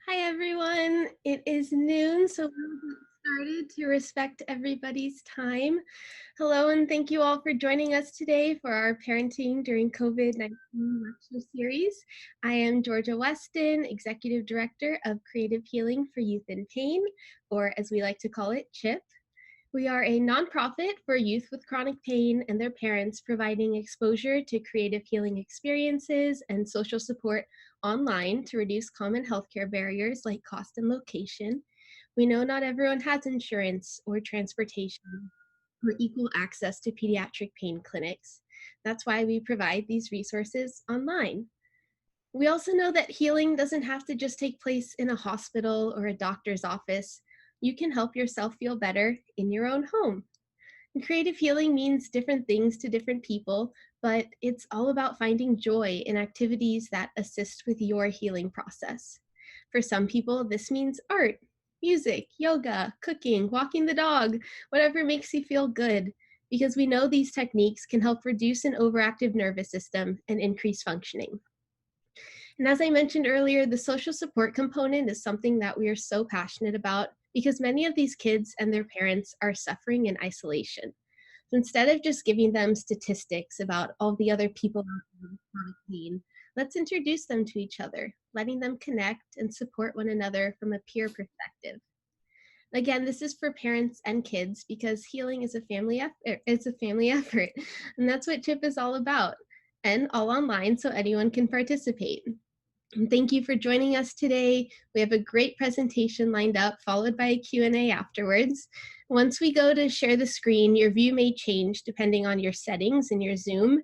Hi everyone, it is noon, so we'll get started to respect everybody's time. Hello and thank you all for joining us today for our Parenting During COVID-19 lecture series. I am Georgia Weston, Executive Director of Creative Healing for Youth in Pain, or as we like to call it, CHYP. We are a nonprofit for youth with chronic pain and their parents, providing exposure to creative healing experiences and social support online to reduce common healthcare barriers like cost and location. We know not everyone has insurance or transportation or equal access to pediatric pain clinics. That's why we provide these resources online. We also know that healing doesn't have to just take place in a hospital or a doctor's office. You can help yourself feel better in your own home. And creative healing means different things to different people, but it's all about finding joy in activities that assist with your healing process. For some people, this means art, music, yoga, cooking, walking the dog, whatever makes you feel good, because we know these techniques can help reduce an overactive nervous system and increase functioning. And as I mentioned earlier, the social support component is something that we are so passionate about because many of these kids and their parents are suffering in isolation. So instead of just giving them statistics about all the other people out there with chronic pain, let's introduce them to each other, letting them connect and support one another from a peer perspective. Again, this is for parents and kids because healing is a family effort. It's a family effort, and that's what CHIP is all about, and all online so anyone can participate. Thank you for joining us today. We have a great presentation lined up, followed by a Q&A afterwards. Once we go to share the screen, your view may change depending on your settings in your Zoom.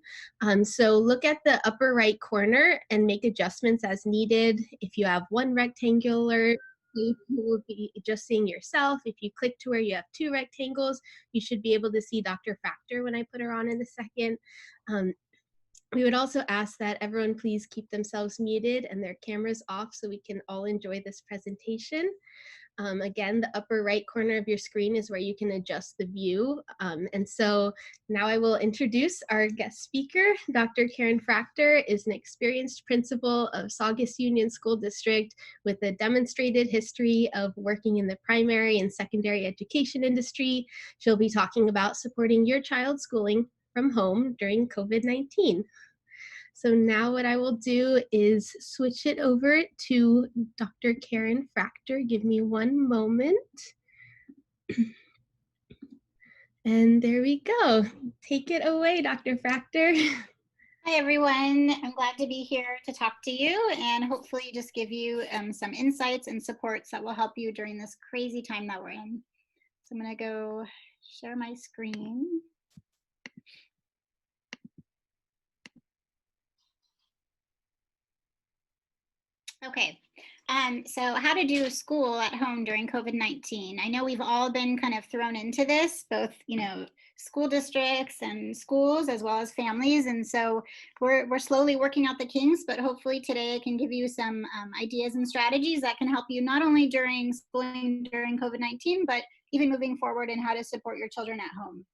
So look at the upper right corner and make adjustments as needed. If you have one rectangular, you will be just seeing yourself. If you click to where you have two rectangles, you should be able to see Dr. Fractor when I put her on in a second. We would also ask that everyone please keep themselves muted and their cameras off so we can all enjoy this presentation. Again, the upper right corner of your screen is where you can adjust the view. And so now I will introduce our guest speaker. Dr. Carin Fractor is an experienced principal of Saugus Union School District with a demonstrated history of working in the primary and secondary education industry. She'll be talking about supporting your child's schooling from home during COVID-19. So now what I will do is switch it over to Dr. Carin Fractor. Give me one moment. And there we go. Take it away, Dr. Fractor. Hi, everyone. I'm glad to be here to talk to you and hopefully just give you some insights and supports that will help you during this crazy time that we're in. So I'm going to go share my screen. Okay, so how to do school at home during COVID-19. I know we've all been kind of thrown into this, both, school districts and schools as well as families. And so we're slowly working out the kinks, but hopefully today I can give you some ideas and strategies that can help you not only during schooling during COVID-19, but even moving forward in how to support your children at home.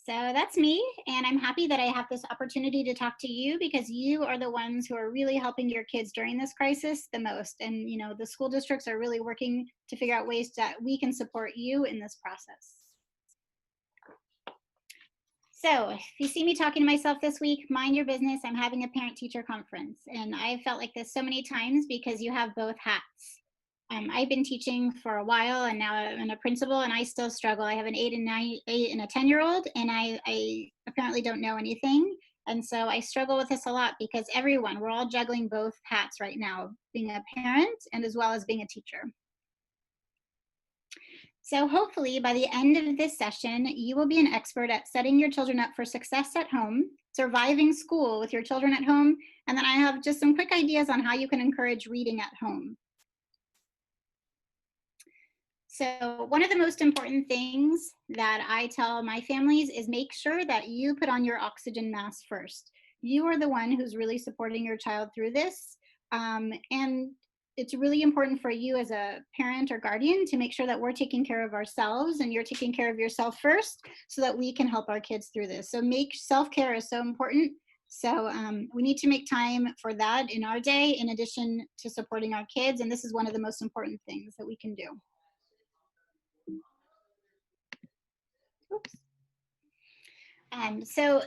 So that's me, and I'm happy that I have this opportunity to talk to you because you are the ones who are really helping your kids during this crisis the most. And the school districts are really working to figure out ways that we can support you in this process. So if you see me talking to myself this week, mind your business. I'm having a parent-teacher conference, and I felt like this so many times because you have both hats. I've been teaching for a while, and now I'm a principal, and I still struggle. I have an 8 and a 10-year-old, and I apparently don't know anything. And so I struggle with this a lot because we're all juggling both hats right now, being a parent and as well as being a teacher. So hopefully by the end of this session, you will be an expert at setting your children up for success at home, surviving school with your children at home, and then I have just some quick ideas on how you can encourage reading at home. So one of the most important things that I tell my families is make sure that you put on your oxygen mask first. You are the one who's really supporting your child through this. And it's really important for you as a parent or guardian to make sure that we're taking care of ourselves and you're taking care of yourself first so that we can help our kids through this. So self-care is so important. So we need to make time for that in our day, in addition to supporting our kids. And this is one of the most important things that we can do. Oops. So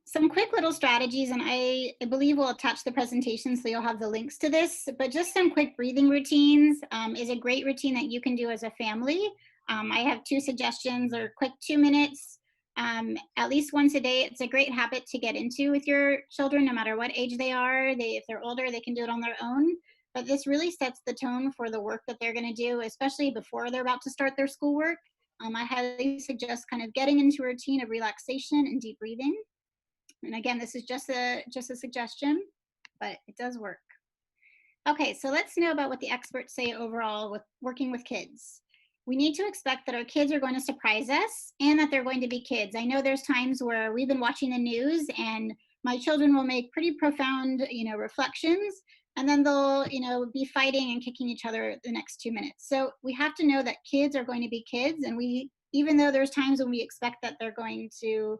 some quick little strategies, and I believe we'll attach the presentation so you'll have the links to this, but just some quick breathing routines is a great routine that you can do as a family. I have 2 suggestions. They're quick 2 minutes, at least once a day. It's a great habit to get into with your children, no matter what age they are. If they're older, they can do it on their own. But this really sets the tone for the work that they're going to do, especially before they're about to start their schoolwork. I highly suggest kind of getting into a routine of relaxation and deep breathing. And again, this is just a suggestion, but it does work. Okay, so let's know about what the experts say overall with working with kids. We need to expect that our kids are going to surprise us and that they're going to be kids. I know there's times where we've been watching the news and my children will make pretty profound, reflections, and then they'll, be fighting and kicking each other the next 2 minutes. So we have to know that kids are going to be kids, and even though there's times when we expect that they're going to,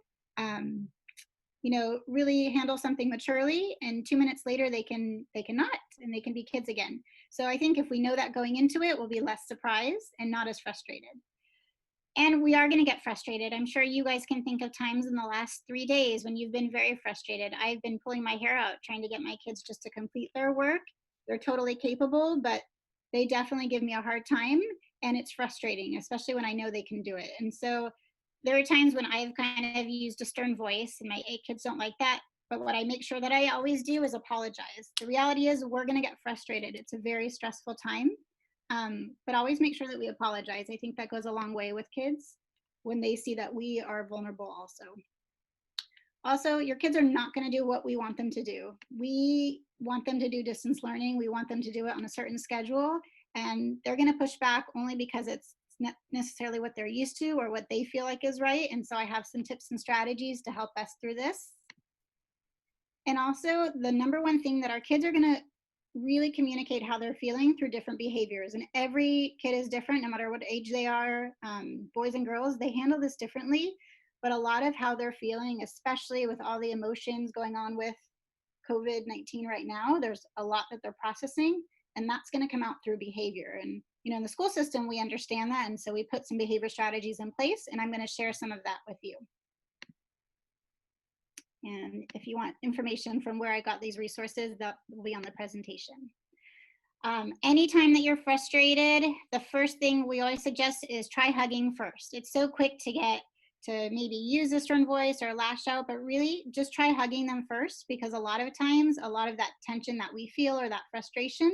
really handle something maturely, and 2 minutes later they cannot, and they can be kids again. So I think if we know that going into it, we'll be less surprised and not as frustrated. And we are going to get frustrated. I'm sure you guys can think of times in the last 3 days when you've been very frustrated. I've been pulling my hair out trying to get my kids just to complete their work. They're totally capable, but they definitely give me a hard time, and it's frustrating, especially when I know they can do it. And so there are times when I've kind of used a stern voice, and my 8 kids don't like that. But what I make sure that I always do is apologize. The reality is we're going to get frustrated. It's a very stressful time. But always make sure that we apologize. I think that goes a long way with kids when they see that we are vulnerable also. Also, your kids are not going to do what we want them to do. We want them to do distance learning. We want them to do it on a certain schedule, and they're going to push back only because it's not necessarily what they're used to or what they feel like is right. And so I have some tips and strategies to help us through this. And also, the number one thing that our kids are going to really communicate how they're feeling through different behaviors. And every kid is different, no matter what age they are. Boys and girls, they handle this differently. But a lot of how they're feeling, especially with all the emotions going on with COVID-19 right now, there's a lot that they're processing, and that's going to come out through behavior. And in the school system, we understand that, and so we put some behavior strategies in place, and I'm going to share some of that with you. And if you want information from where I got these resources, that will be on the presentation. Anytime that you're frustrated, the first thing we always suggest is try hugging first. It's so quick to get to maybe use a stern voice or lash out, but really just try hugging them first, because a lot of times, a lot of that tension that we feel or that frustration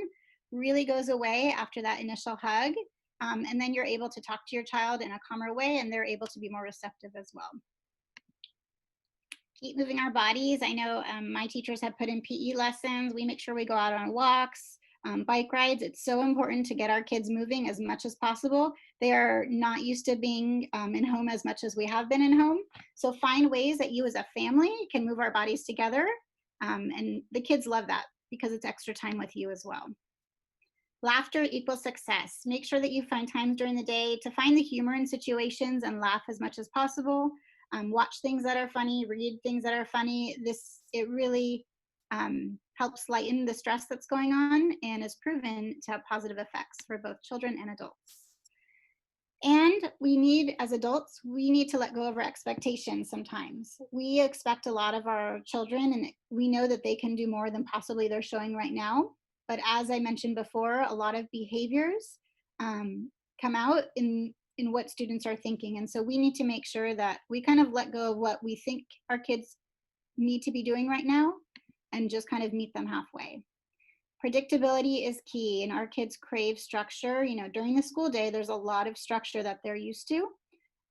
really goes away after that initial hug. And then you're able to talk to your child in a calmer way, and they're able to be more receptive as well. Keep moving our bodies. I know my teachers have put in PE lessons. We make sure we go out on walks, bike rides. It's so important to get our kids moving as much as possible. They are not used to being in home as much as we have been in home. So find ways that you as a family can move our bodies together. And the kids love that because it's extra time with you as well. Laughter equals success. Make sure that you find times during the day to find the humor in situations and laugh as much as possible. Watch things that are funny, read things that are funny. It really helps lighten the stress that's going on, and is proven to have positive effects for both children and adults. And as adults, we need to let go of our expectations sometimes. We expect a lot of our children, and we know that they can do more than possibly they're showing right now. But as I mentioned before, a lot of behaviors come out in what students are thinking. And so we need to make sure that we kind of let go of what we think our kids need to be doing right now and just kind of meet them halfway. Predictability is key, and our kids crave structure. During the school day, there's a lot of structure that they're used to.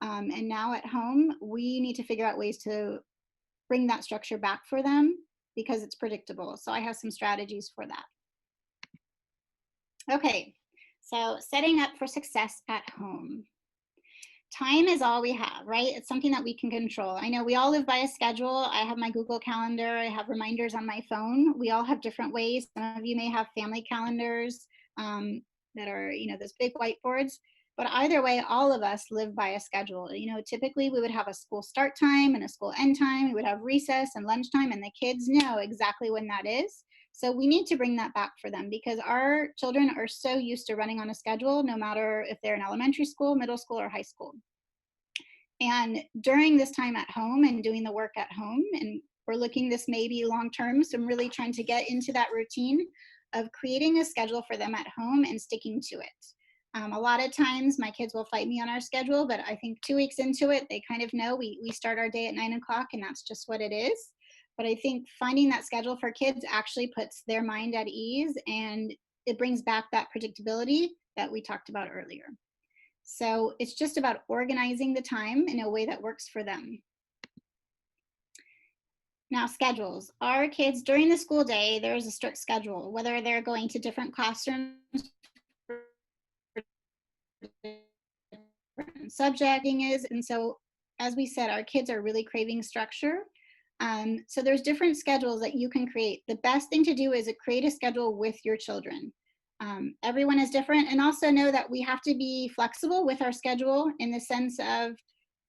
And now at home, we need to figure out ways to bring that structure back for them because it's predictable. So I have some strategies for that. Okay, so setting up for success at home. Time is all we have, right? It's something that we can control. I know we all live by a schedule. I have my Google Calendar. I have reminders on my phone. We all have different ways. Some of you may have family calendars that are, those big whiteboards. But either way, all of us live by a schedule. You know, typically we would have a school start time and a school end time. We would have recess and lunchtime, and the kids know exactly when that is. So we need to bring that back for them, because our children are so used to running on a schedule, no matter if they're in elementary school, middle school, or high school. And during this time at home and doing the work at home, and we're looking this maybe long term, so I'm really trying to get into that routine of creating a schedule for them at home and sticking to it. A lot of times my kids will fight me on our schedule, but I think 2 weeks into it, they kind of know we start our day at 9 o'clock, and that's just what it is. But I think finding that schedule for kids actually puts their mind at ease, and it brings back that predictability that we talked about earlier. So it's just about organizing the time in a way that works for them. Now, schedules. Our kids, during the school day, there's a strict schedule, whether they're going to different classrooms, subjecting is. And so, as we said, our kids are really craving structure. So there's different schedules that you can create. The best thing to do is create a schedule with your children. Everyone is different, and also know that we have to be flexible with our schedule, in the sense of,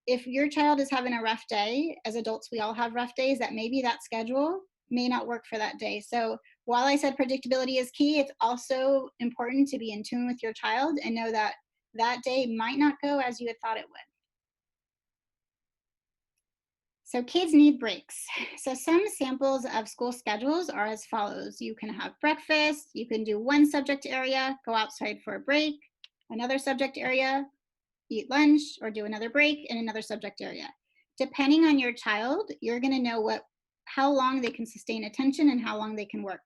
if your child is having a rough day, as adults we all have rough days, that maybe that schedule may not work for that day. So while I said predictability is key, it's also important to be in tune with your child and know that that day might not go as you had thought it would. So kids need breaks. So some samples of school schedules are as follows. You can have breakfast, you can do one subject area, go outside for a break, another subject area, eat lunch, or do another break in another subject area. Depending on your child, you're gonna know how long they can sustain attention and how long they can work.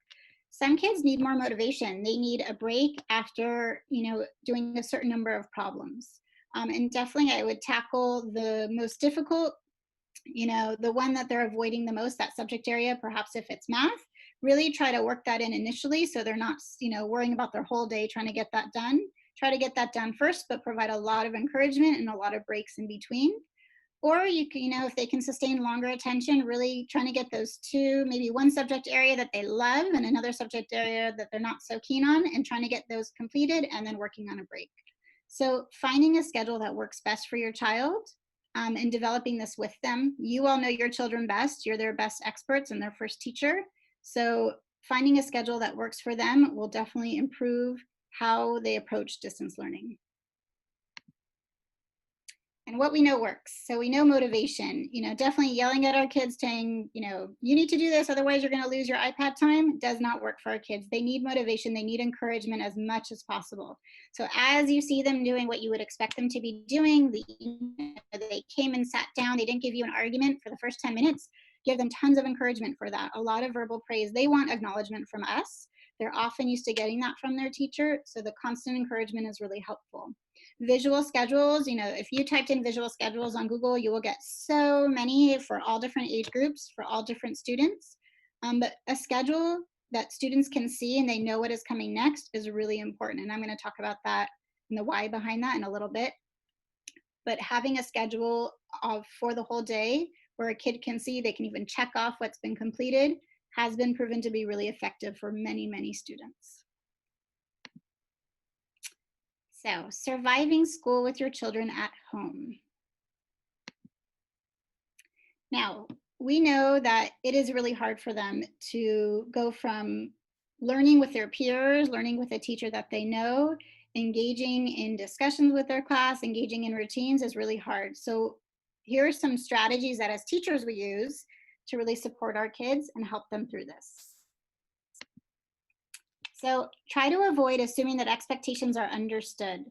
Some kids need more motivation. They need a break after, doing a certain number of problems. And definitely I would tackle the most difficult, the one that they're avoiding the most, that subject area, perhaps if it's math, really try to work that in initially, so they're not, worrying about their whole day trying to get that done. Try to get that done first, but provide a lot of encouragement and a lot of breaks in between. Or you can, if they can sustain longer attention, really trying to get those two, maybe one subject area that they love and another subject area that they're not so keen on, and trying to get those completed and then working on a break. So finding a schedule that works best for your child, and developing this with them. You all know your children best. You're their best experts and their first teacher. So finding a schedule that works for them will definitely improve how they approach distance learning. And what we know works. So we know motivation, definitely yelling at our kids saying, you need to do this, otherwise you're going to lose your iPad time, does not work for our kids. They need motivation. They need encouragement as much as possible. So as you see them doing what you would expect them to be doing, they came and sat down, they didn't give you an argument for the first 10 minutes, give them tons of encouragement for that. A lot of verbal praise. They want acknowledgement from us. They're often used to getting that from their teacher. So the constant encouragement is really helpful. Visual schedules, if you typed in visual schedules on Google, you will get so many for all different age groups, for all different students. But a schedule that students can see and they know what is coming next is really important. And I'm going to talk about that and the why behind that in a little bit. But having a schedule for the whole day where a kid can see, they can even check off what's been completed, has been proven to be really effective for many, many students. So, surviving school with your children at home. Now, we know that it is really hard for them to go from learning with their peers, learning with a teacher that they know, engaging in discussions with their class, engaging in routines is really hard. So here are some strategies that as teachers we use to really support our kids and help them through this. So try to avoid assuming that expectations are understood.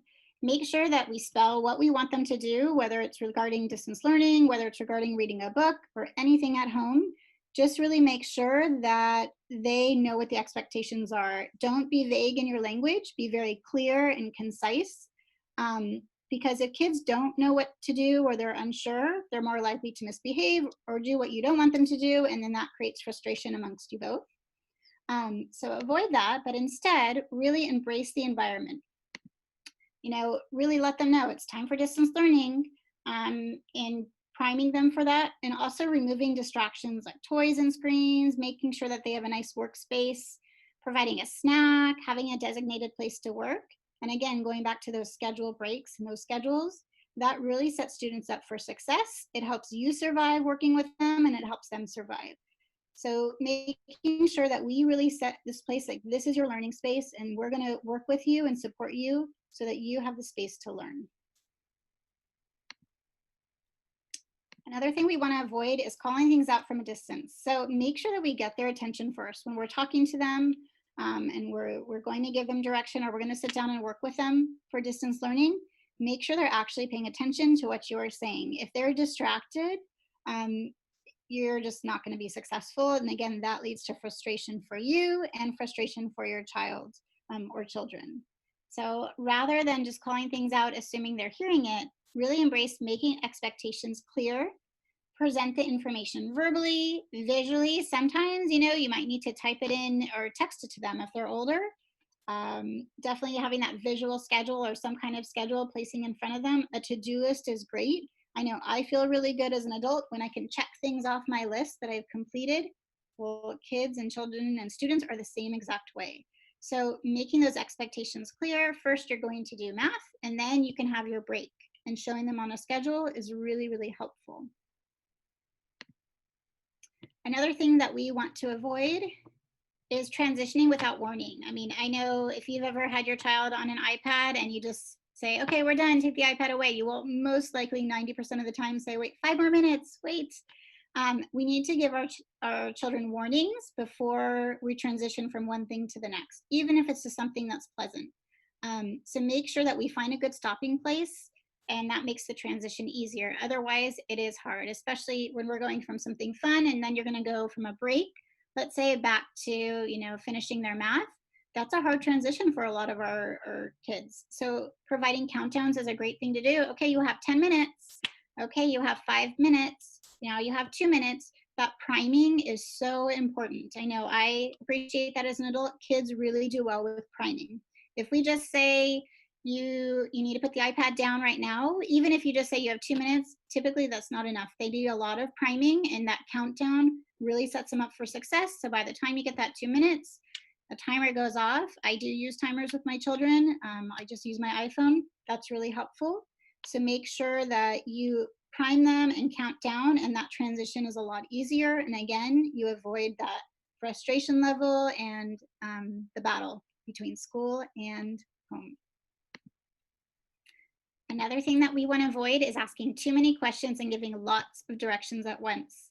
Make sure that we spell what we want them to do, whether it's regarding distance learning, whether it's regarding reading a book or anything at home. Just really make sure that they know what the expectations are. Don't be vague in your language, be very clear and concise. Because if kids don't know what to do or they're unsure, they're more likely to misbehave or do what you don't want them to do, and then that creates frustration amongst you both. So avoid that, but instead really embrace the environment. Really let them know it's time for distance learning, and priming them for that, and also removing distractions like toys and screens, making sure that they have a nice workspace, providing a snack, having a designated place to work, And again, going back to those scheduled breaks and those schedules, that really sets students up for success. It helps you survive working with them, and it helps them survive. So making sure that we really set this place like this is your learning space, and we're going to work with you and support you so that you have the space to learn. Another thing we want to avoid is calling things out from a distance. So make sure that we get their attention first when we're talking to them, and we're going to give them direction, or we're going to sit down and work with them for distance learning. Make sure they're actually paying attention to what you're saying. If they're distracted, you're just not going to be successful. And again, that leads to frustration for you and frustration for your child or children. So rather than just calling things out, assuming they're hearing it, really embrace making expectations clear, present the information verbally, visually. Sometimes, you might need to type it in or text it to them if they're older. Definitely having that visual schedule or some kind of schedule placing in front of them. A to-do list is great. I know I feel really good as an adult when I can check things off my list that I've completed. Well, kids and children and students are the same exact way. So making those expectations clear, first you're going to do math, and then you can have your break. And showing them on a schedule is really, really helpful. Another thing that we want to avoid is transitioning without warning. I mean, I know if you've ever had your child on an iPad and you just say, okay, we're done, take the iPad away, you will most likely 90% of the time say, wait, 5 more minutes, wait. We need to give our children warnings before we transition from one thing to the next, even if it's to something that's pleasant. So make sure that we find a good stopping place, and that makes the transition easier. Otherwise, it is hard, especially when we're going from something fun and then you're going to go from a break, let's say, back to finishing their math. That's a hard transition for a lot of our kids. So providing countdowns is a great thing to do. Okay, you have 10 minutes. Okay, you have 5 minutes. Now you have 2 minutes. That priming is so important. I know I appreciate that as an adult. Kids really do well with priming. If we just say, you need to put the iPad down right now, even if you just say you have 2 minutes, typically that's not enough. They do a lot of priming, and that countdown really sets them up for success. So by the time you get that 2 minutes, the timer goes off. I do use timers with my children. I just use my iPhone. That's really helpful. So make sure that you prime them and count down, and that transition is a lot easier. And again, you avoid that frustration level and the battle between school and home. Another thing that we want to avoid is asking too many questions and giving lots of directions at once.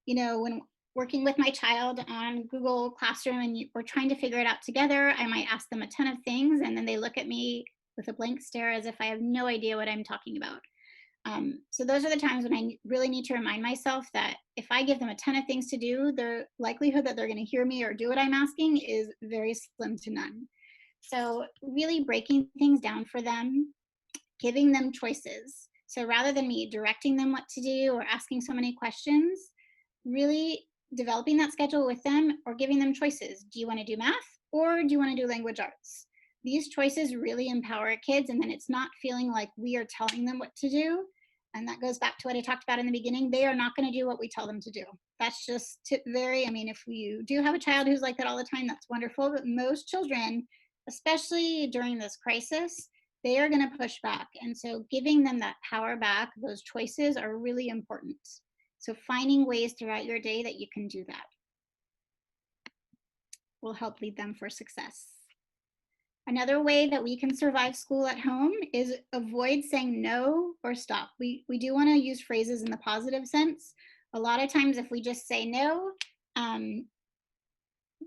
When working with my child on Google Classroom and we're trying to figure it out together, I might ask them a ton of things, and then they look at me with a blank stare as if I have no idea what I'm talking about. So those are the times when I really need to remind myself that if I give them a ton of things to do, the likelihood that they're going to hear me or do what I'm asking is very slim to none. So really breaking things down for them, giving them choices. So rather than me directing them what to do or asking so many questions, really developing that schedule with them or giving them choices. Do you want to do math or do you want to do language arts? These choices really empower kids, and then it's not feeling like we are telling them what to do. And that goes back to what I talked about in the beginning. They are not going to do what we tell them to do. That's just if you do have a child who's like that all the time, that's wonderful. But most children, especially during this crisis, they are going to push back. And so giving them that power back, those choices are really important. So finding ways throughout your day that you can do that will help lead them for success. Another way that we can survive school at home is avoid saying no or stop. We do want to use phrases in the positive sense. A lot of times if we just say no,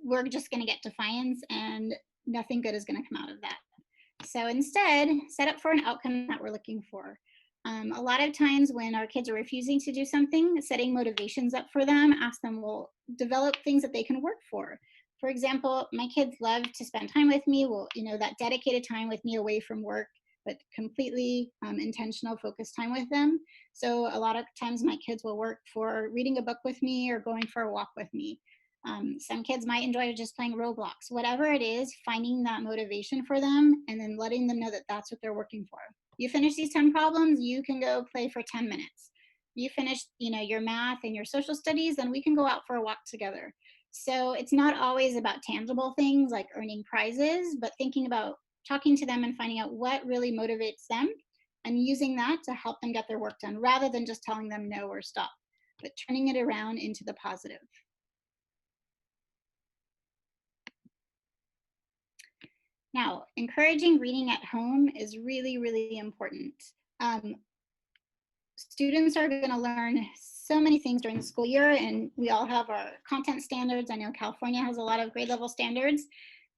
we're just going to get defiance and nothing good is going to come out of that. So instead, set up for an outcome that we're looking for. A lot of times when our kids are refusing to do something, setting motivations up for them, ask them, well, develop things that they can work for. For example, my kids love to spend time with me. Well, that dedicated time with me away from work, but completely intentional, focused time with them. So a lot of times my kids will work for reading a book with me or going for a walk with me. Some kids might enjoy just playing Roblox. Whatever it is, finding that motivation for them and then letting them know that that's what they're working for. You finish these 10 problems, you can go play for 10 minutes. You finish, your math and your social studies, then we can go out for a walk together. So it's not always about tangible things like earning prizes, but thinking about talking to them and finding out what really motivates them and using that to help them get their work done rather than just telling them no or stop, but turning it around into the positive. Now, encouraging reading at home is really, really important. Students are going to learn so many things during the school year, and we all have our content standards. I know California has a lot of grade level standards,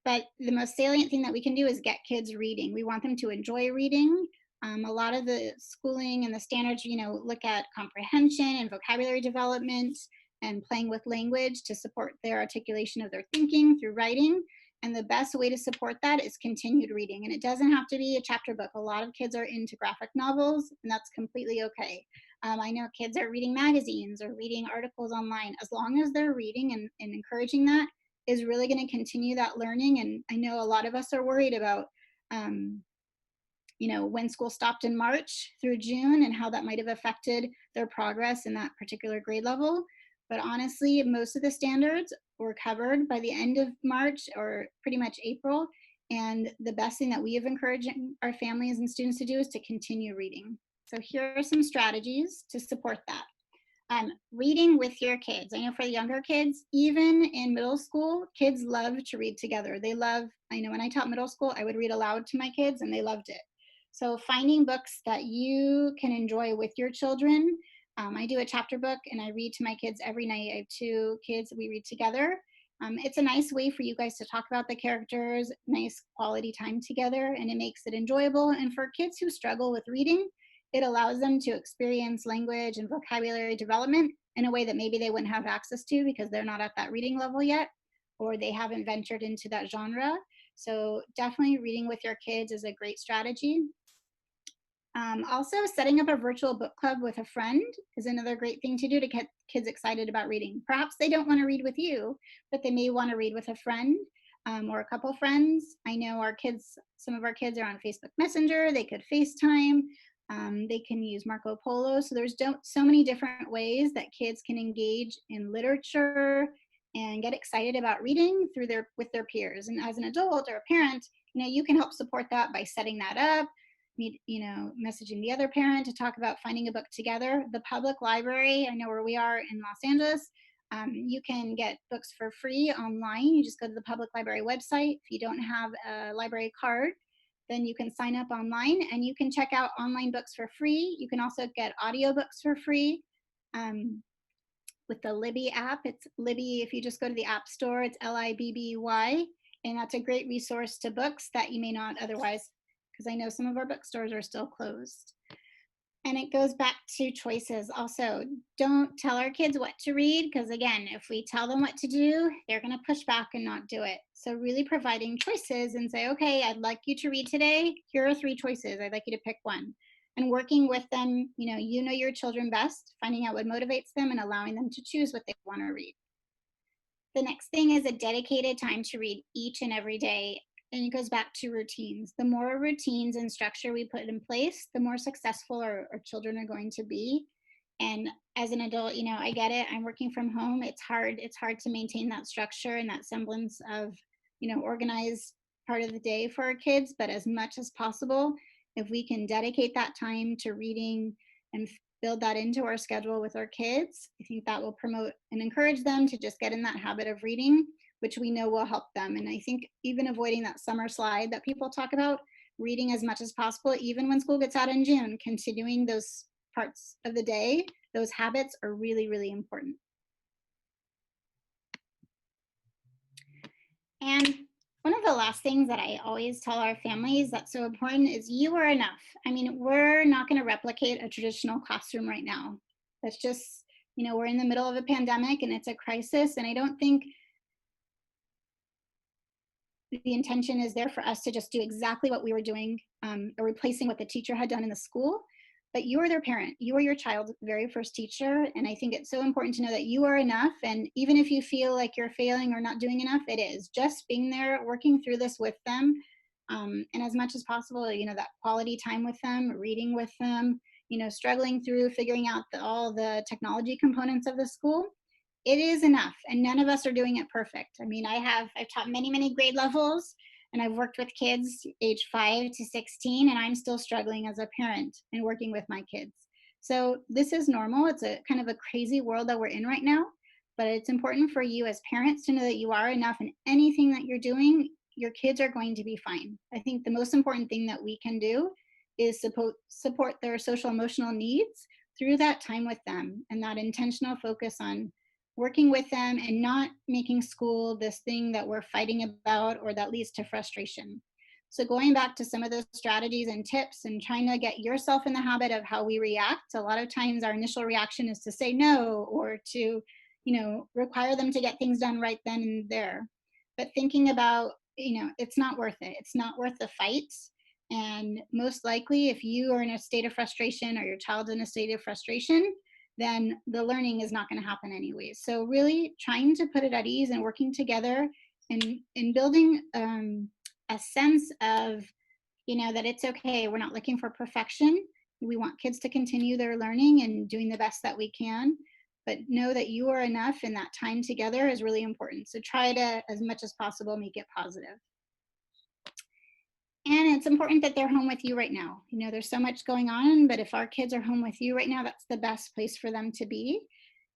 but the most salient thing that we can do is get kids reading. We want them to enjoy reading. A lot of the schooling and the standards, look at comprehension and vocabulary development and playing with language to support their articulation of their thinking through writing. And the best way to support that is continued reading. And it doesn't have to be a chapter book. A lot of kids are into graphic novels, and that's completely okay. I know kids are reading magazines or reading articles online. As long as they're reading and encouraging that is really going to continue that learning. And I know a lot of us are worried about, when school stopped in March through June and how that might have affected their progress in that particular grade level. But honestly, most of the standards were covered by the end of March or pretty much April. And the best thing that we have encouraged our families and students to do is to continue reading. So here are some strategies to support that. Reading with your kids. I know for the younger kids, even in middle school, kids love to read together. I know when I taught middle school, I would read aloud to my kids and they loved it. So finding books that you can enjoy with your children. I do a chapter book and I read to my kids every night. I have 2 kids that we read together. It's a nice way for you guys to talk about the characters, nice quality time together, and it makes it enjoyable. And for kids who struggle with reading, it allows them to experience language and vocabulary development in a way that maybe they wouldn't have access to because they're not at that reading level yet, or they haven't ventured into that genre. So definitely reading with your kids is a great strategy. Also, setting up a virtual book club with a friend is another great thing to do to get kids excited about reading. Perhaps they don't want to read with you, but they may want to read with a friend or a couple friends. I know some of our kids are on Facebook Messenger. They could FaceTime. They can use Marco Polo. So there's so many different ways that kids can engage in literature and get excited about reading with their peers. And as an adult or a parent, you can help support that by setting that up. Messaging the other parent to talk about finding a book together. The public library, I know where we are in Los Angeles, you can get books for free online. You just go to the public library website. If you don't have a library card, then you can sign up online and you can check out online books for free. You can also get audiobooks for free with the Libby app. It's Libby, if you just go to the App Store, it's Libby, and that's a great resource to books that you may not otherwise, because I know some of our bookstores are still closed. And it goes back to choices. Also, don't tell our kids what to read, because again, if we tell them what to do, they're going to push back and not do it. So really providing choices and say, okay, I'd like you to read today. Here are 3 choices. I'd like you to pick one. And working with them, you know your children best, finding out what motivates them and allowing them to choose what they want to read. The next thing is a dedicated time to read each and every day. And it goes back to routines. The more routines and structure we put in place, the more successful our children are going to be. And as an adult, I get it. I'm working from home. It's hard to maintain that structure and that semblance of, organized part of the day for our kids. But as much as possible, if we can dedicate that time to reading and build that into our schedule with our kids, I think that will promote and encourage them to just get in that habit of reading, which we know will help them. And I think even avoiding that summer slide that people talk about, reading as much as possible, even when school gets out in June, continuing those parts of the day, those habits are really, really important. And one of the last things that I always tell our families that's so important is you are enough. I mean, we're not going to replicate a traditional classroom right now. That's just, we're in the middle of a pandemic and it's a crisis. And I don't think the intention is there for us to just do exactly what we were doing or replacing what the teacher had done in the school. But you are their parent. You are your child's very first teacher. And I think it's so important to know that you are enough. And even if you feel like you're failing or not doing enough, it is. Just being there, working through this with them. And as much as possible, that quality time with them, reading with them, struggling through figuring out all the technology components of the school. It is enough. And none of us are doing it perfect. I mean, I've taught many, many grade levels. And I've worked with kids age 5 to 16, and I'm still struggling as a parent and working with my kids. So this is normal. It's a kind of a crazy world that we're in right now, but it's important for you as parents to know that you are enough, and anything that you're doing, your kids are going to be fine. I think the most important thing that we can do is support their social emotional needs through that time with them, and that intentional focus on working with them and not making school this thing that we're fighting about or that leads to frustration. So going back to some of those strategies and tips and trying to get yourself in the habit of how we react. A lot of times our initial reaction is to say no, or to, require them to get things done right then and there. But thinking about, it's not worth it. It's not worth the fight. And most likely, if you are in a state of frustration or your child's in a state of frustration, then the learning is not going to happen anyways. So really trying to put it at ease and working together and building a sense of, that it's okay. We're not looking for perfection. We want kids to continue their learning and doing the best that we can, but know that you are enough, and that time together is really important. So try to, as much as possible, make it positive. And it's important that they're home with you right now. There's so much going on, but if our kids are home with you right now, that's the best place for them to be.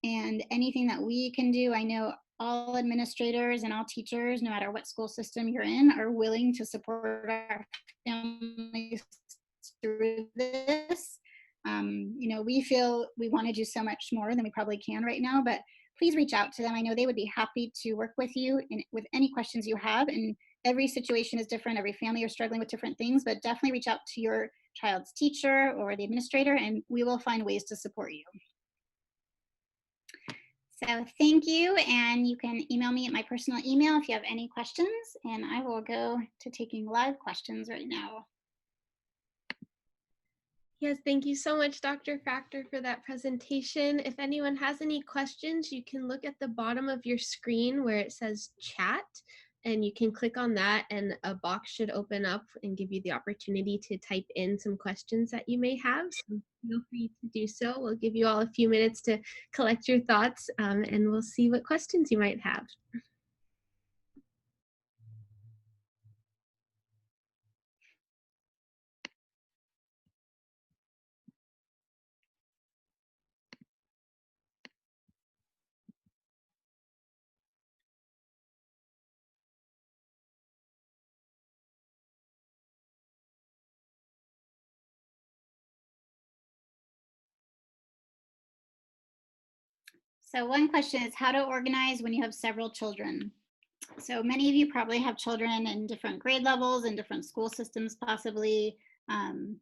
And anything that we can do, I know all administrators and all teachers, no matter what school system you're in, are willing to support our families through this. We feel we want to do so much more than we probably can right now, but please reach out to them. I know they would be happy to work with you and with any questions you have. And every situation is different. Every family is struggling with different things, but definitely reach out to your child's teacher or the administrator, and we will find ways to support you. So thank you, and you can email me at my personal email if you have any questions, and I will go to taking live questions right now. Yes, thank you so much, Dr. Fractor, for that presentation. If anyone has any questions, you can look at the bottom of your screen where it says chat, and you can click on that, and a box should open up and give you the opportunity to type in some questions that you may have. So feel free to do so. We'll give you all a few minutes to collect your thoughts, and we'll see what questions you might have. So one question is how to organize when you have several children. So many of you probably have children in different grade levels and different school systems, possibly,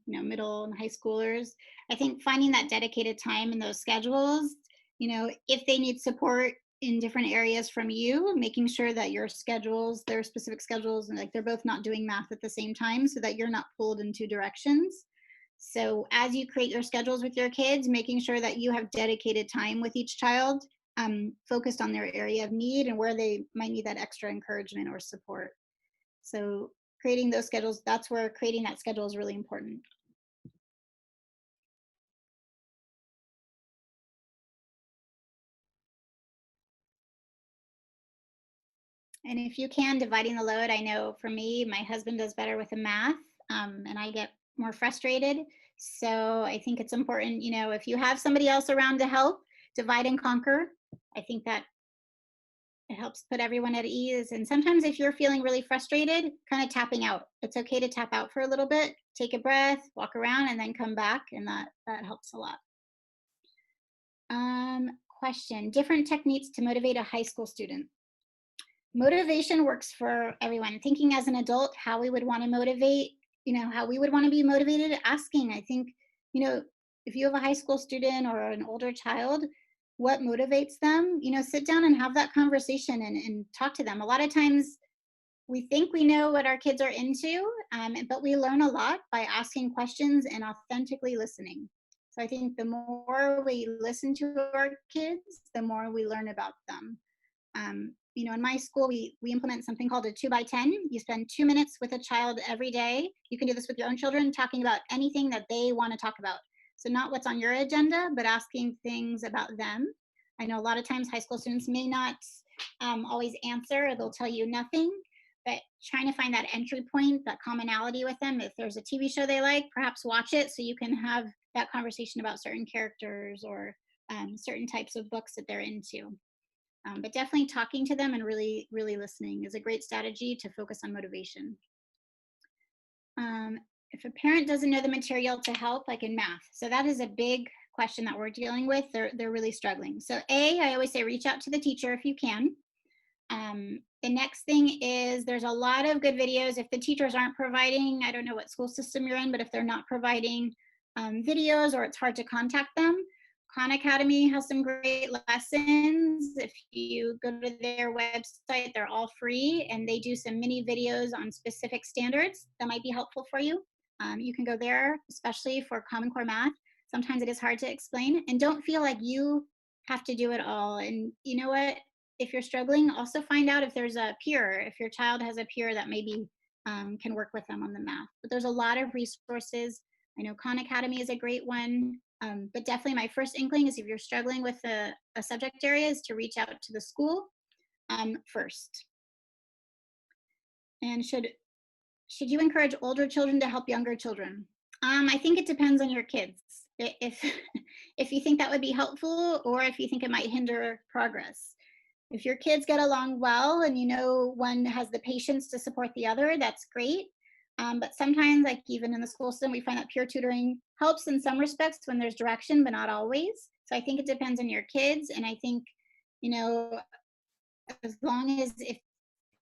middle and high schoolers. I think finding that dedicated time in those schedules, if they need support in different areas from you, making sure that your schedules, their specific schedules, and like they're both not doing math at the same time so that you're not pulled in two directions. So as you create your schedules with your kids, making sure that you have dedicated time with each child, focused on their area of need and where they might need that extra encouragement or support. So creating those schedules, that's where creating that schedule is really important. And if you can, dividing the load. I know for me, my husband does better with the math, and I get more frustrated. So I think it's important, if you have somebody else around to help, divide and conquer. I think that it helps put everyone at ease. And sometimes if you're feeling really frustrated, kind of tapping out. It's okay to tap out for a little bit, take a breath, walk around, and then come back, and that helps a lot. Question, different techniques to motivate a high school student. Motivation works for everyone. Thinking as an adult, how we would want to motivate, how we would want to be motivated, asking. I think, if you have a high school student or an older child, what motivates them, sit down and have that conversation and talk to them. A lot of times we think we know what our kids are into, but we learn a lot by asking questions and authentically listening. So I think the more we listen to our kids, the more we learn about them. In my school, we implement something called a 2x10. You spend 2 minutes with a child every day. You can do this with your own children, talking about anything that they want to talk about. So not what's on your agenda, but asking things about them. I know a lot of times high school students may not always answer, or they'll tell you nothing. But trying to find that entry point, that commonality with them. If there's a TV show they like, perhaps watch it so you can have that conversation about certain characters or certain types of books that they're into. But definitely talking to them and really, really listening is a great strategy to focus on motivation. If a parent doesn't know the material to help, like in math, so that is a big question that we're dealing with. They're really struggling. So I always say reach out to the teacher if you can. The next thing is there's a lot of good videos. If the teachers aren't providing, I don't know what school system you're in, but if they're not providing videos or it's hard to contact them, Khan Academy has some great lessons. If you go to their website, they're all free and they do some mini videos on specific standards that might be helpful for you. You can go there, especially for Common Core math. Sometimes it is hard to explain, and don't feel like you have to do it all. And you know what? If you're struggling, also find out if there's a peer, if your child has a peer that maybe can work with them on the math. But there's a lot of resources. I know Khan Academy is a great one, but definitely my first inkling is if you're struggling with a subject area is to reach out to the school first. And should you encourage older children to help younger children? I think it depends on your kids. If if you think that would be helpful or if you think it might hinder progress. If your kids get along well and you know one has the patience to support the other, that's great. But sometimes, like even in the school system, we find that peer tutoring helps in some respects when there's direction, but not always. So I think it depends on your kids. And I think, you know, as long as if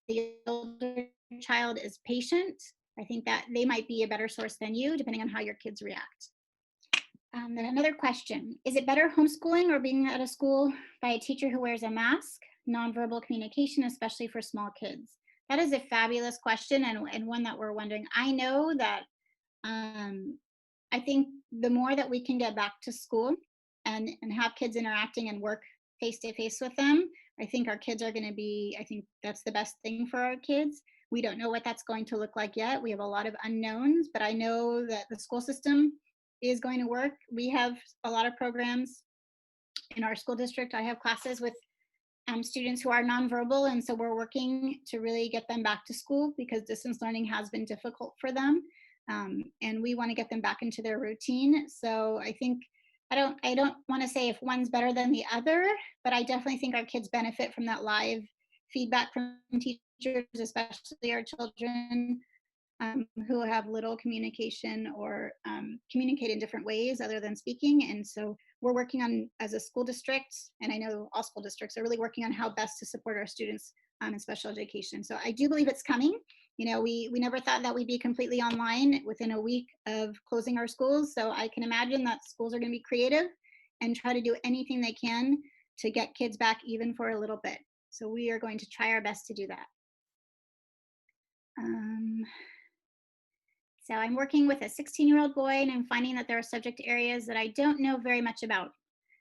the older child is patient, I think that they might be a better source than you, depending on how your kids react. Then another question, is it better homeschooling or being at a school by a teacher who wears a mask? Nonverbal communication, especially for small kids. That is a fabulous question and one that we're wondering. I know that I think the more that we can get back to school and have kids interacting and work face to face with them, I think our kids are going to be, I think that's the best thing for our kids. We don't know what that's going to look like yet. We have a lot of unknowns, but I know that the school system is going to work. We have a lot of programs in our school district. I have classes with students who are nonverbal, and so we're working to really get them back to school because distance learning has been difficult for them, and we want to get them back into their routine. So I think I don't want to say if one's better than the other, but I definitely think our kids benefit from that live feedback from teachers, especially our children who have little communication or communicate in different ways other than speaking. And so we're working on, as a school district, and I know all school districts are really working on how best to support our students in special education. So I do believe it's coming. You know, we never thought that we'd be completely online within a week of closing our schools. So I can imagine that schools are going to be creative and try to do anything they can to get kids back even for a little bit. So we are going to try our best to do that. So I'm working with a 16-year-old boy and I'm finding that there are subject areas that I don't know very much about.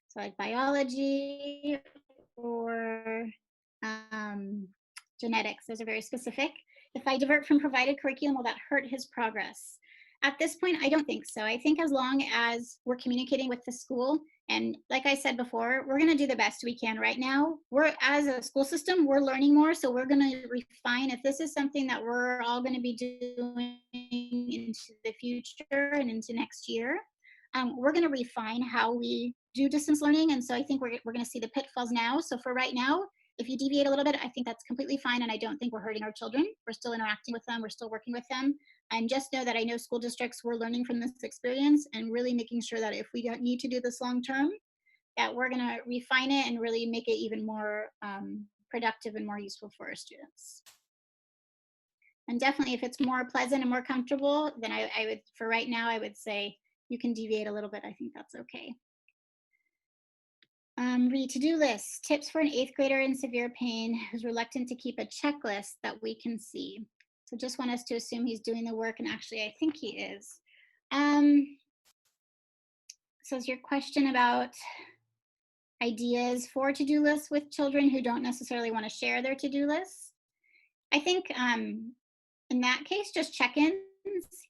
So like biology or genetics, those are very specific. If I divert from provided curriculum, will that hurt his progress? At this point, I don't think so. I think as long as we're communicating with the school, and like I said before, we're going to do the best we can right now. We're, as a school system, we're learning more, so we're going to refine. If this is something that we're all going to be doing into the future and into next year, we're going to refine how we do distance learning. And so I think we're going to see the pitfalls now. So for right now, if you deviate a little bit, I think that's completely fine. And I don't think we're hurting our children. We're still interacting with them. We're still working with them. And just know that I know school districts were learning from this experience and really making sure that if we don't need to do this long term, that we're going to refine it and really make it even more productive and more useful for our students. And definitely if it's more pleasant and more comfortable, then I would, for right now, I would say you can deviate a little bit. I think that's okay. Read to-do list, tips for an 8th grader in severe pain who's reluctant to keep a checklist that we can see. So just want us to assume he's doing the work, and actually I think he is. So is your question about ideas for to-do lists with children who don't necessarily want to share their to-do lists? I think in that case, just check-ins,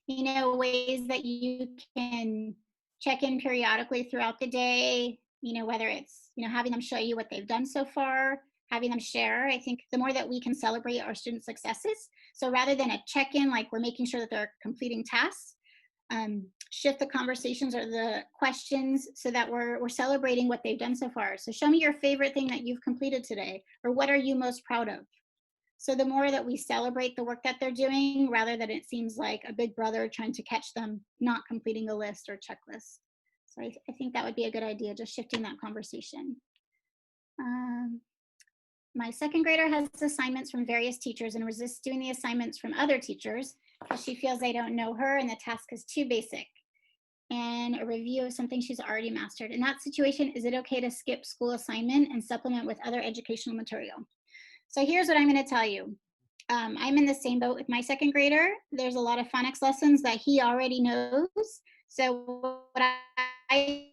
you know, ways that you can check in periodically throughout the day, you know, whether it's, you know, having them show you what they've done so far, having them share. I think the more that we can celebrate our students' successes, so rather than a check-in, like we're making sure that they're completing tasks, shift the conversations or the questions so that we're celebrating what they've done so far. So show me your favorite thing that you've completed today, or what are you most proud of? So the more that we celebrate the work that they're doing, rather than it seems like a big brother trying to catch them not completing a list or checklist. So I think that would be a good idea, just shifting that conversation. My second grader has assignments from various teachers and resists doing the assignments from other teachers because she feels they don't know her and the task is too basic, and a review of something she's already mastered. In that situation, is it okay to skip school assignment and supplement with other educational material? So here's what I'm going to tell you. I'm in the same boat with my second grader. There's a lot of phonics lessons that he already knows. So what I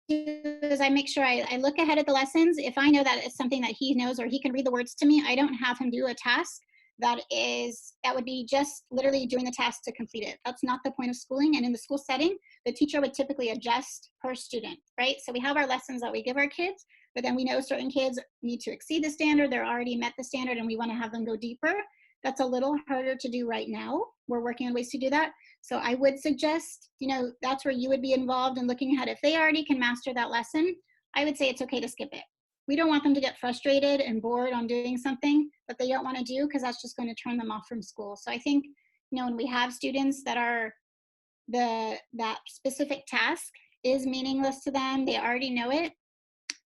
do is I make sure I look ahead at the lessons. If I know that it's something that he knows or he can read the words to me, I don't have him do a task that would be just literally doing the task to complete it. That's not the point of schooling. And in the school setting, the teacher would typically adjust per student, right? So we have our lessons that we give our kids, but then we know certain kids need to exceed the standard, they're already met the standard, and we want to have them go deeper. That's a little harder to do right now. We're working on ways to do that. So I would suggest, that's where you would be involved in looking ahead. If they already can master that lesson, I would say it's okay to skip it. We don't want them to get frustrated and bored on doing something that they don't want to do, because that's just going to turn them off from school. So I think, when we have students that are that specific task is meaningless to them, they already know it.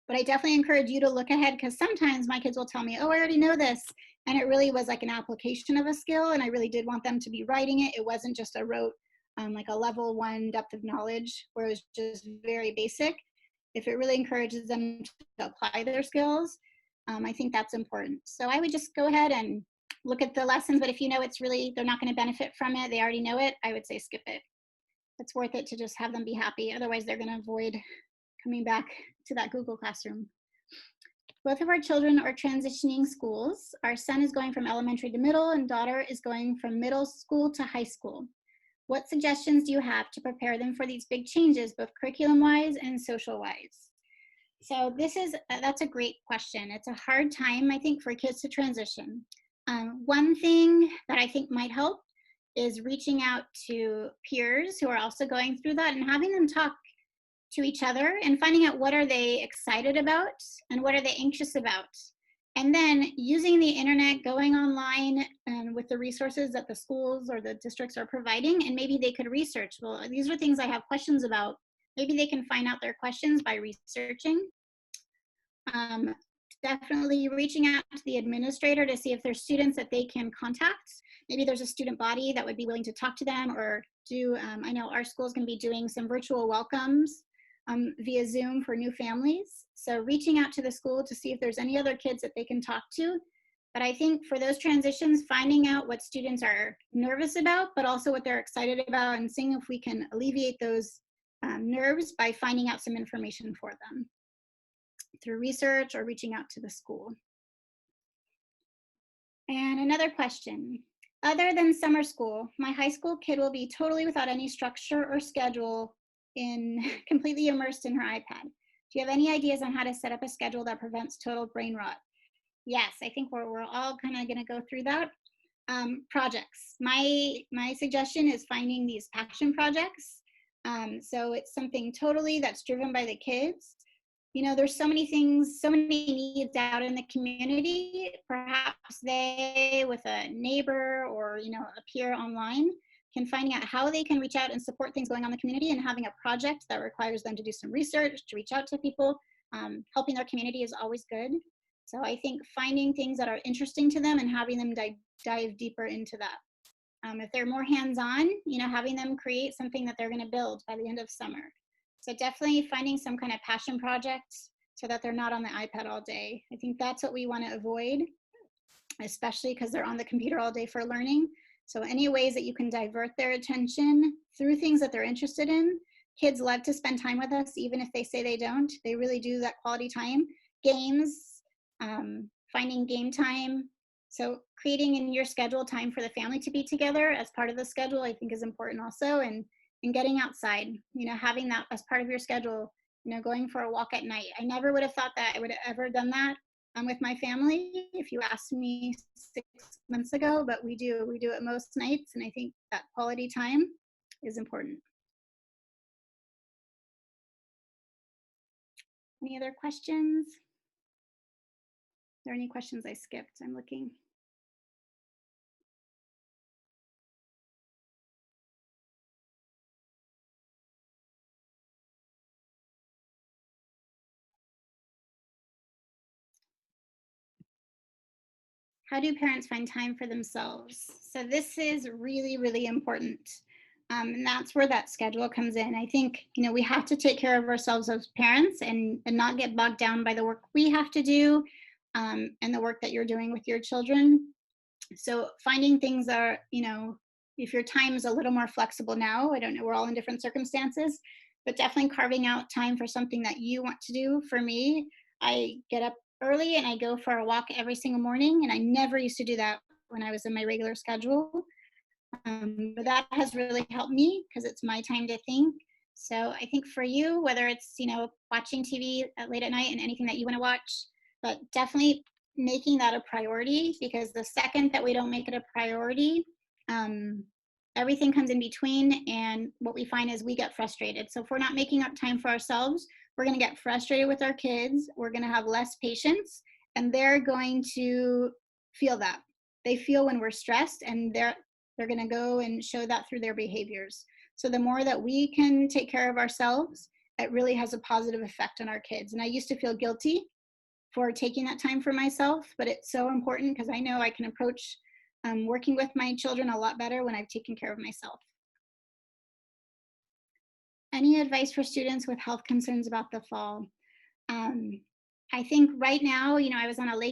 But I definitely encourage you to look ahead, because sometimes my kids will tell me, oh, I already know this. And it really was like an application of a skill. And I really did want them to be writing it. It wasn't just a rote, like a level 1 depth of knowledge where it was just very basic. If it really encourages them to apply their skills, I think that's important. So I would just go ahead and look at the lessons. But if it's really, they're not going to benefit from it, they already know it, I would say skip it. It's worth it to just have them be happy. Otherwise, they're going to avoid coming back to that Google Classroom. Both of our children are transitioning schools. Our son is going from elementary to middle, and daughter is going from middle school to high school. What suggestions do you have to prepare them for these big changes, both curriculum-wise and social-wise? So that's a great question. It's a hard time, I think, for kids to transition. One thing that I think might help is reaching out to peers who are also going through that and having them talk to each other and finding out what are they excited about and what are they anxious about. And then using the internet, going online with the resources that the schools or the districts are providing, and maybe they could research, well, these are things I have questions about. Maybe they can find out their questions by researching. Definitely reaching out to the administrator to see if there's students that they can contact. Maybe there's a student body that would be willing to talk to them, or do, I know our school is going to be doing some virtual welcomes via Zoom for new families. So reaching out to the school to see if there's any other kids that they can talk to. But I think for those transitions, finding out what students are nervous about, but also what they're excited about, and seeing if we can alleviate those nerves by finding out some information for them through research or reaching out to the school. And another question. Other than summer school, my high school kid will be totally without any structure or schedule, completely immersed in her iPad. Do you have any ideas on how to set up a schedule that prevents total brain rot? Yes, I think we're all kind of going to go through that. Projects. My suggestion is finding these passion projects. So it's something totally that's driven by the kids. There's so many things, so many needs out in the community. Perhaps they, with a neighbor or, a peer online, can finding out how they can reach out and support things going on in the community, and having a project that requires them to do some research, to reach out to people. Helping their community is always good. So I think finding things that are interesting to them and having them dive deeper into that. If they're more hands-on, having them create something that they're going to build by the end of summer. So definitely finding some kind of passion projects so that they're not on the iPad all day. I think that's what we want to avoid, especially because they're on the computer all day for learning. So any ways that you can divert their attention through things that they're interested in. Kids love to spend time with us, even if they say they don't. They really do that quality time. Games, finding game time. So creating in your schedule time for the family to be together as part of the schedule, I think is important also. And getting outside, having that as part of your schedule, going for a walk at night. I never would have thought that I would have ever done that with my family if you asked me 6 months ago, but we do it most nights, and I think that quality time is important. Any other questions? Are there any questions I skipped? I'm looking. How do parents find time for themselves? So this is really, really important. And that's where that schedule comes in. I think, we have to take care of ourselves as parents and not get bogged down by the work we have to do, and the work that you're doing with your children. So finding things are, if your time is a little more flexible now, I don't know, we're all in different circumstances, but definitely carving out time for something that you want to do. For me, I get up early and I go for a walk every single morning, and I never used to do that when I was in my regular schedule. But that has really helped me because it's my time to think. So I think for you, whether it's, watching TV late at night and anything that you want to watch, but definitely making that a priority, because the second that we don't make it a priority, everything comes in between, and what we find is we get frustrated. So if we're not making up time for ourselves, we're going to get frustrated with our kids, we're going to have less patience, and they're going to feel that. They feel when we're stressed, and they're going to go and show that through their behaviors. So the more that we can take care of ourselves, it really has a positive effect on our kids. And I used to feel guilty for taking that time for myself, but it's so important because I know I can approach working with my children a lot better when I've taken care of myself. Any advice for students with health concerns about the fall? I think right now, I was on a LA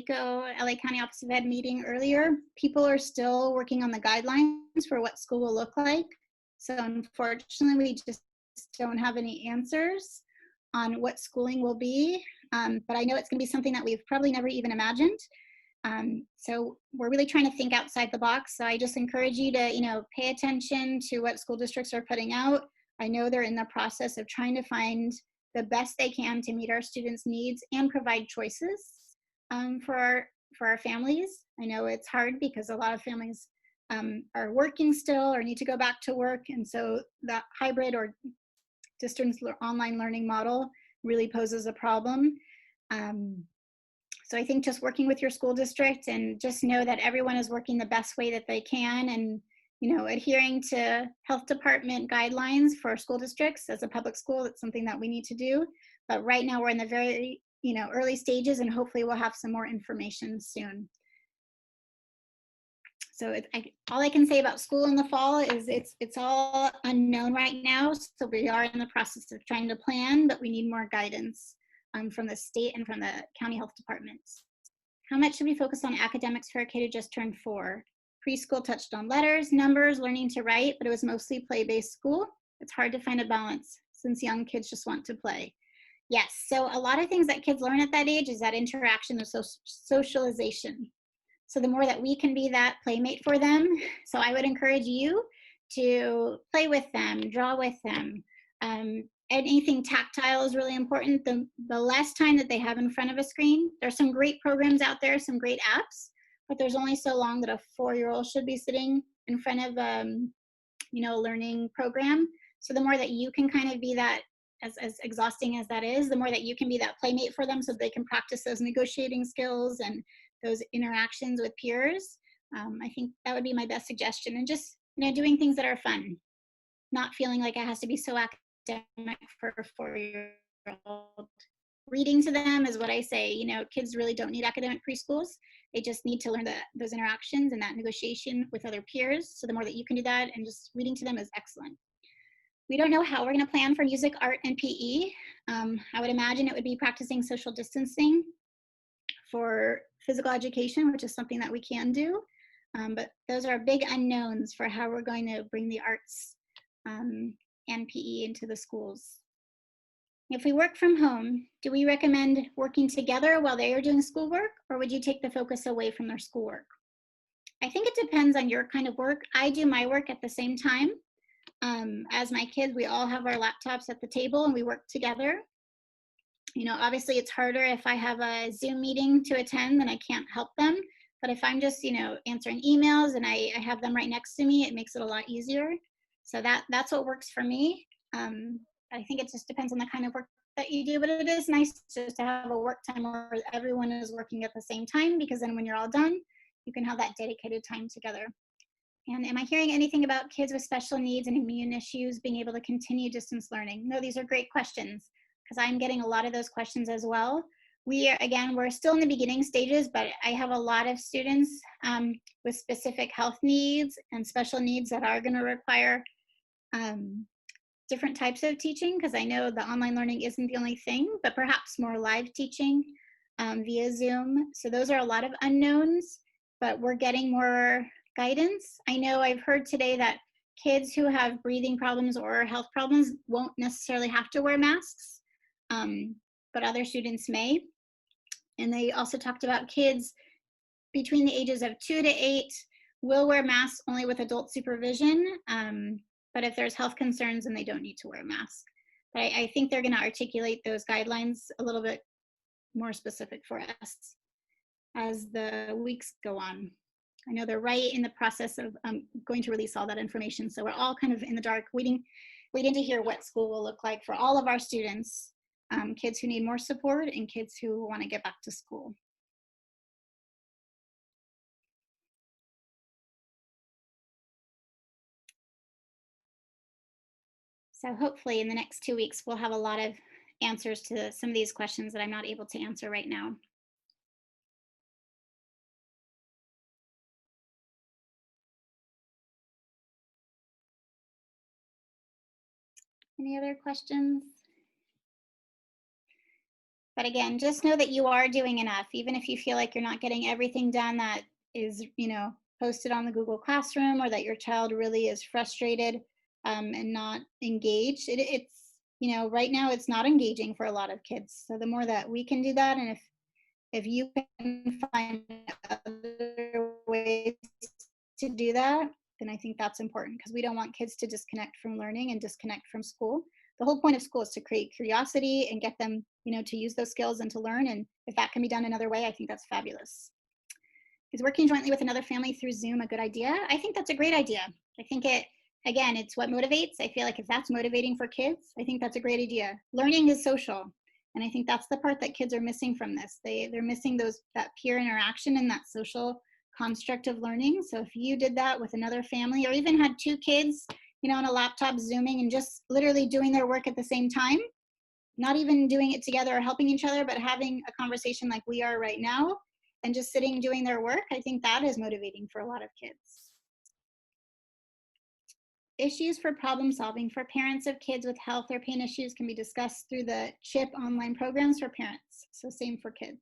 County Office of Ed meeting earlier. People are still working on the guidelines for what school will look like. So unfortunately, we just don't have any answers on what schooling will be. But I know it's going to be something that we've probably never even imagined. So we're really trying to think outside the box. So I just encourage you to, pay attention to what school districts are putting out. I know they're in the process of trying to find the best they can to meet our students' needs and provide choices for our families. I know it's hard because a lot of families are working still or need to go back to work. And so that hybrid or distance online learning model really poses a problem. So I think just working with your school district, and just know that everyone is working the best way that they can, and adhering to health department guidelines for school districts. As a public school, it's something that we need to do. But right now we're in the very early stages, and hopefully we'll have some more information soon. So all I can say about school in the fall is it's all unknown right now. So we are in the process of trying to plan, but we need more guidance from the state and from the county health departments. How much should we focus on academics for a kid who just turned 4? Preschool touched on letters, numbers, learning to write, but it was mostly play-based school. It's hard to find a balance since young kids just want to play. Yes, so a lot of things that kids learn at that age is that interaction of socialization. So the more that we can be that playmate for them, so I would encourage you to play with them, draw with them. Anything tactile is really important. The less time that they have in front of a screen, there's some great programs out there, some great apps, but there's only so long that a 4-year-old should be sitting in front of a learning program. So the more that you can kind of be that, as exhausting as that is, the more that you can be that playmate for them so they can practice those negotiating skills and those interactions with peers. I think that would be my best suggestion. And just doing things that are fun, not feeling like it has to be so academic for a 4-year-old. Reading to them is what I say. Kids really don't need academic preschools. They just need to learn those interactions and that negotiation with other peers. So the more that you can do that, and just reading to them is excellent. We don't know how we're going to plan for music, art, and PE. I would imagine it would be practicing social distancing for physical education, which is something that we can do. But those are big unknowns for how we're going to bring the arts and PE into the schools. If we work from home, do we recommend working together while they are doing schoolwork, or would you take the focus away from their schoolwork? I think it depends on your kind of work. I do my work at the same time as my kids. We all have our laptops at the table and we work together. You know, obviously it's harder if I have a Zoom meeting to attend, then I can't help them. But if I'm just, you know, answering emails and I have them right next to me, it makes it a lot easier. So that's what works for me. I think it just depends on the kind of work that you do, but it is nice just to have a work time where everyone is working at the same time, because then when you're all done, you can have that dedicated time together. And am I hearing anything about kids with special needs and immune issues being able to continue distance learning? No, these are great questions, because I'm getting a lot of those questions as well. We're still in the beginning stages, but I have a lot of students with specific health needs and special needs that are going to require different types of teaching, because I know the online learning isn't the only thing, but perhaps more live teaching via Zoom. So those are a lot of unknowns, but we're getting more guidance. I know I've heard today that kids who have breathing problems or health problems won't necessarily have to wear masks, but other students may. And they also talked about kids between the ages of 2 to 8 will wear masks only with adult supervision. But if there's health concerns, then they don't need to wear a mask. But I think they're going to articulate those guidelines a little bit more specific for us as the weeks go on. I know they're right in the process of going to release all that information. So we're all kind of in the dark, waiting to hear what school will look like for all of our students, kids who need more support and kids who want to get back to school. So hopefully in the next 2 weeks, we'll have a lot of answers to some of these questions that I'm not able to answer right now. Any other questions? But again, just know that you are doing enough, even if you feel like you're not getting everything done that is, you know, posted on the Google Classroom, or that your child really is frustrated and not engaged. It's, you know, right now it's not engaging for a lot of kids. So the more that we can do that, and if you can find other ways to do that, then I think that's important, because we don't want kids to disconnect from learning and disconnect from school. The whole point of school is to create curiosity and get them, you know, to use those skills and to learn. And if that can be done another way, I think that's fabulous. Is working jointly with another family through Zoom a good idea? I think that's a great idea. I think again, it's what motivates. I feel like if that's motivating for kids, I think that's a great idea. Learning is social. And I think that's the part that kids are missing from this. They're missing that peer interaction and that social construct of learning. So if you did that with another family, or even had 2 kids, you know, on a laptop Zooming and just literally doing their work at the same time, not even doing it together or helping each other, but having a conversation like we are right now and just sitting doing their work, I think that is motivating for a lot of kids. Issues for problem solving for parents of kids with health or pain issues can be discussed through the CHYP online programs for parents. So same for kids.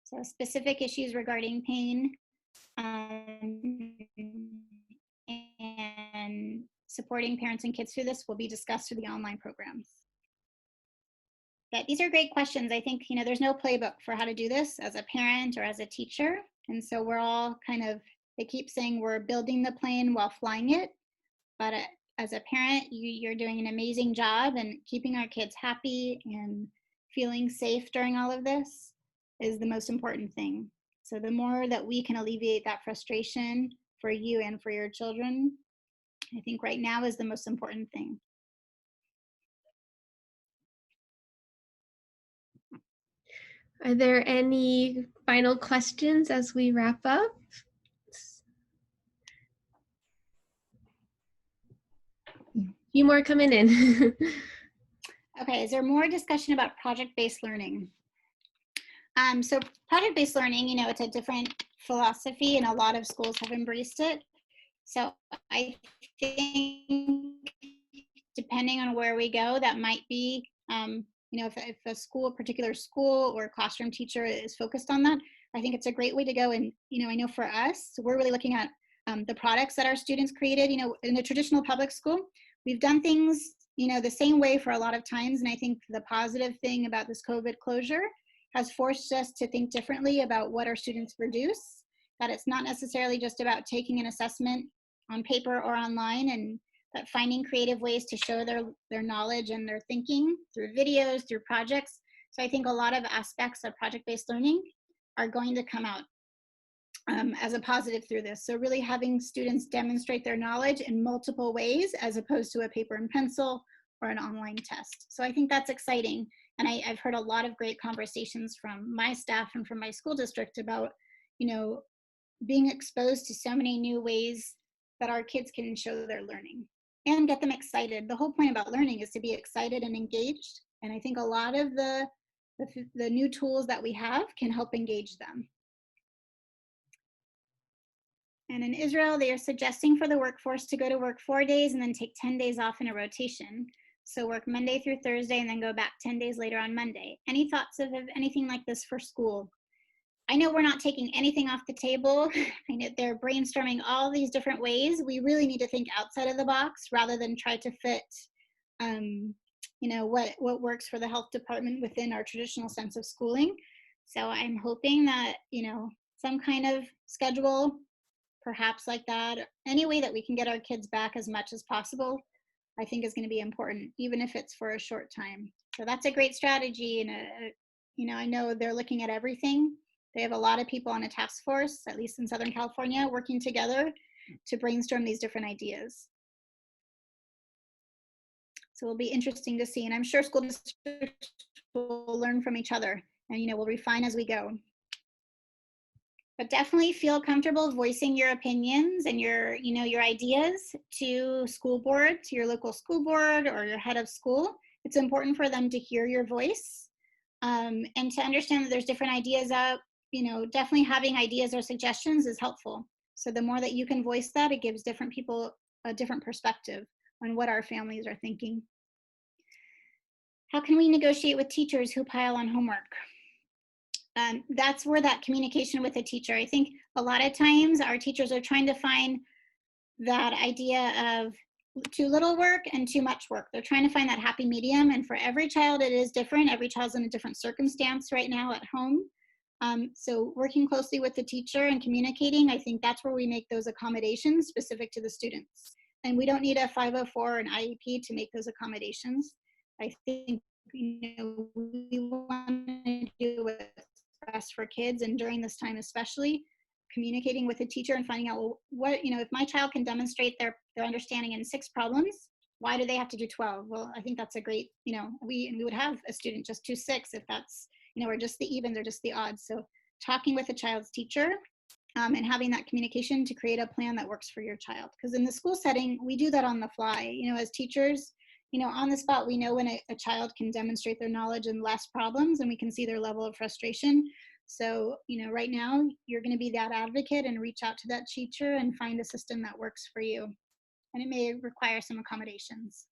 So specific issues regarding pain and supporting parents and kids through this will be discussed through the online programs. Yeah, these are great questions. I think, you know, there's no playbook for how to do this as a parent or as a teacher. And so we're all kind of, they keep saying we're building the plane while flying it. But as a parent, you're doing an amazing job, and keeping our kids happy and feeling safe during all of this is the most important thing. So the more that we can alleviate that frustration for you and for your children, I think right now is the most important thing. Are there any final questions as we wrap up? A few more coming in. Okay, is there more discussion about project-based learning? So project-based learning, you know, it's a different philosophy, and a lot of schools have embraced it. So I think depending on where we go, that might be, you know, if a particular school or classroom teacher is focused on that, I think it's a great way to go. And, you know, I know for us, we're really looking at the products that our students created. You know, in the traditional public school, we've done things, you know, the same way for a lot of times. And I think the positive thing about this COVID closure has forced us to think differently about what our students produce, that it's not necessarily just about taking an assessment on paper or online, and that finding creative ways to show their knowledge and their thinking through videos, through projects, So I think a lot of aspects of project-based learning are going to come out as a positive through this. So really having students demonstrate their knowledge in multiple ways as opposed to a paper and pencil or an online test. So I think that's exciting. And I've heard a lot of great conversations from my staff and from my school district about, you know, being exposed to so many new ways that our kids can show their learning and get them excited. The whole point about learning is to be excited and engaged. And I think a lot of the new tools that we have can help engage them. And in Israel, they are suggesting for the workforce to go to work 4 days and then take 10 days off in a rotation. So work Monday through Thursday and then go back 10 days later on Monday. Any thoughts of anything like this for school? I know we're not taking anything off the table. I know they're brainstorming all these different ways. We really need to think outside of the box rather than try to fit, you know, what works for the health department within our traditional sense of schooling. So I'm hoping that, you know, some kind of schedule, perhaps like that, any way that we can get our kids back as much as possible, I think is going to be important, even if it's for a short time. So that's a great strategy. And, you know, I know they're looking at everything. They have a lot of people on a task force, at least in Southern California, working together to brainstorm these different ideas. So it'll be interesting to see. And I'm sure school districts will learn from each other and, you know, we'll refine as we go. But definitely feel comfortable voicing your opinions and your, you know, your ideas to school board, to your local school board or your head of school. It's important for them to hear your voice and to understand that there's different ideas out. You know, definitely having ideas or suggestions is helpful. So the more that you can voice that, it gives different people a different perspective on what our families are thinking. How can we negotiate with teachers who pile on homework? That's where that communication with the teacher, I think a lot of times our teachers are trying to find that idea of too little work and too much work. They're trying to find that happy medium, and for every child it is different. Every child's in a different circumstance right now at home. So working closely with the teacher and communicating, I think that's where we make those accommodations specific to the students. And we don't need a 504 or an IEP to make those accommodations. I think, you know, we want to do what's best for kids, and during this time especially, communicating with the teacher and finding out, well, what, you know, if my child can demonstrate their understanding in 6 problems, why do they have to do 12? Well, I think that's a great, you know, we would have a student just do 6 if that's, you know, or just the evens or just the odds. So talking with a child's teacher and having that communication to create a plan that works for your child. Because in the school setting, we do that on the fly. You know, as teachers, you know, on the spot, we know when a child can demonstrate their knowledge in less problems, and we can see their level of frustration. So, you know, right now, you're going to be that advocate and reach out to that teacher and find a system that works for you. And it may require some accommodations,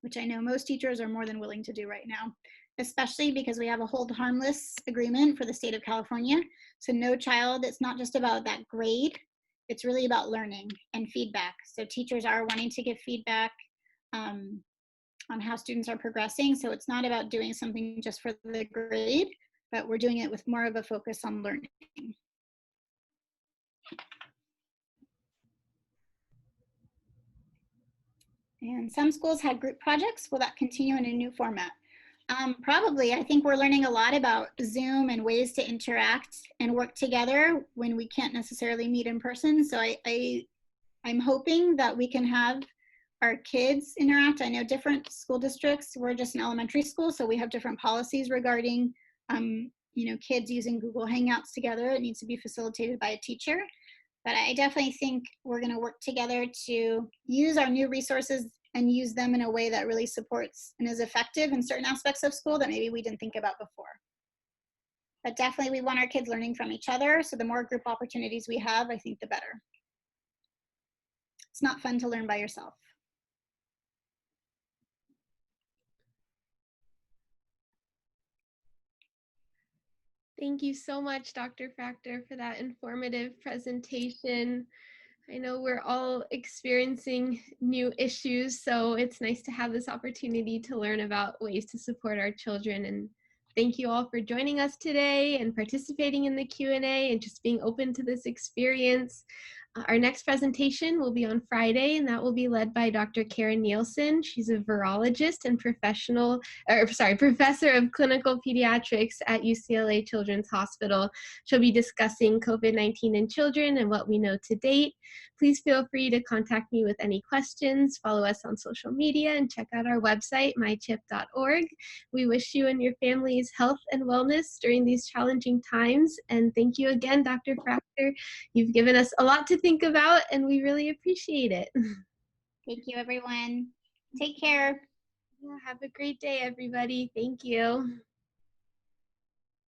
which I know most teachers are more than willing to do right now, especially because we have a hold harmless agreement for the state of California. So no child, it's not just about that grade, it's really about learning and feedback. So teachers are wanting to give feedback on how students are progressing. So it's not about doing something just for the grade, but we're doing it with more of a focus on learning. And some schools had group projects. Will that continue in a new format? Probably. I think we're learning a lot about Zoom and ways to interact and work together when we can't necessarily meet in person. So I'm hoping that we can have our kids interact. I know different school districts, we're just an elementary school, so we have different policies regarding you know, kids using Google Hangouts together. It needs to be facilitated by a teacher. But I definitely think we're going to work together to use our new resources and use them in a way that really supports and is effective in certain aspects of school that maybe we didn't think about before. But definitely we want our kids learning from each other. So the more group opportunities we have, I think the better. It's not fun to learn by yourself. Thank you so much, Dr. Fractor, for that informative presentation. I know we're all experiencing new issues, so it's nice to have this opportunity to learn about ways to support our children. And thank you all for joining us today and participating in the Q&A and just being open to this experience. Our next presentation will be on Friday, and that will be led by Dr. Carin Nielsen. She's a virologist and professor of clinical pediatrics at UCLA Children's Hospital. She'll be discussing COVID-19 in children and what we know to date. Please feel free to contact me with any questions, follow us on social media, and check out our website, mychip.org. We wish you and your families health and wellness during these challenging times. And thank you again, Dr. Fractor. You've given us a lot to think about, and we really appreciate it. Thank you, everyone. Take care. Yeah, have a great day, everybody. Thank you.